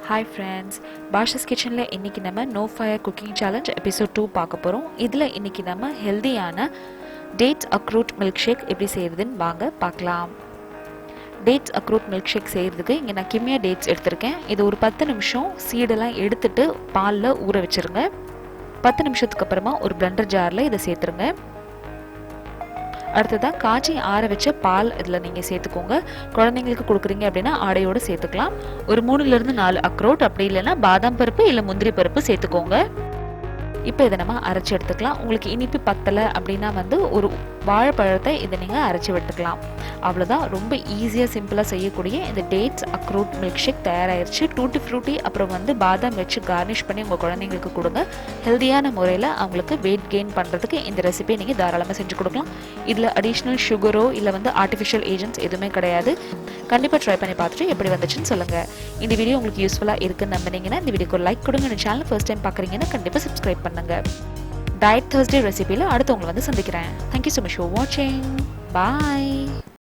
Hi friends, bashaskitchen la இன்னைக்கு நம்ம no fire cooking challenge episode 2 பார்க்க போறோம். இதுல இன்னைக்கு நம்ம ஹெல்தியான dates acrot milkshake எப்படி செய்யறதுன்னு வாங்க பார்க்கலாம். dates acrot milkshake செய்யறதுக்கு இங்க நான் kimia dates எடுத்துர்க்கேன். இது ஒரு 10 நிமிஷம் சீடெல்லாம் எடுத்துட்டு பால்ல ஊற வச்சிருங்க. 10 நிமிஷத்துக்கு அப்புறமா ஒரு blender ஜார்ல இத சேர்த்துருங்க. அடுத்ததா காய்ச்சி ஆற வச்ச பால் இதில் நீங்கள் சேர்த்துக்கோங்க. குழந்தைங்களுக்கு கொடுக்குறீங்க அப்படின்னா ஆடையோடு சேர்த்துக்கலாம். ஒரு 3லிருந்து 4 அக்ரோட், அப்படி இல்லைன்னா பாதாம் பருப்பு இல்லை முந்திரி பருப்பு சேர்த்துக்கோங்க. இப்போ இதை நம்ம அரைச்சி எடுத்துக்கலாம். உங்களுக்கு இனிப்பு பத்தலை அப்படின்னா ஒரு வாழைப்பழத்தை இதை நீங்கள் அரைச்சி எடுத்துக்கலாம். அவ்வளோதான். ரொம்ப ஈஸியாக சிம்பிளாக செய்யக்கூடிய இந்த டேட்ஸ் அக்ரூட் மில்க் ஷேக் தயாராகிடுச்சு. டூட்டி ஃப்ரூட்டி அப்புறம் பாதாம் வச்சு கார்னிஷ் பண்ணி உங்கள் குழந்தைங்களுக்கு கொடுங்க. ஹெல்தியான முறையில் அவங்களுக்கு வெயிட் கெயின் பண்ணுறதுக்கு இந்த ரெசிபியை நீங்கள் தாராளமாக செஞ்சு கொடுக்கலாம். இதில் அடிஷ்னல் சுகரோ இல்லை ஆர்டிஃபிஷியல் ஏஜென்ட்ஸ் எதுவுமே கிடையாது. கண்டிப்பாக ட்ரை பண்ணி பார்த்துட்டு எப்படி வந்துச்சுன்னு சொல்லுங்கள். இந்த வீடியோ உங்களுக்கு யூஸ்ஃபுல்லாக இருக்குன்னு நம்பினீங்கன்னா இந்த வீடியோக்கு ஒரு லைக் கொடுங்க. இந்த சேனல் ஃபர்ஸ்ட் டைம் பார்க்குறீங்கன்னா கண்டிப்பாக சப்ஸ்கிரைப் பண்ணுங்கள். டயட் Thursday ரெசிபியில் அடுத்து உங்களை சந்திக்கிறேன். Thank you so much for watching. Bye.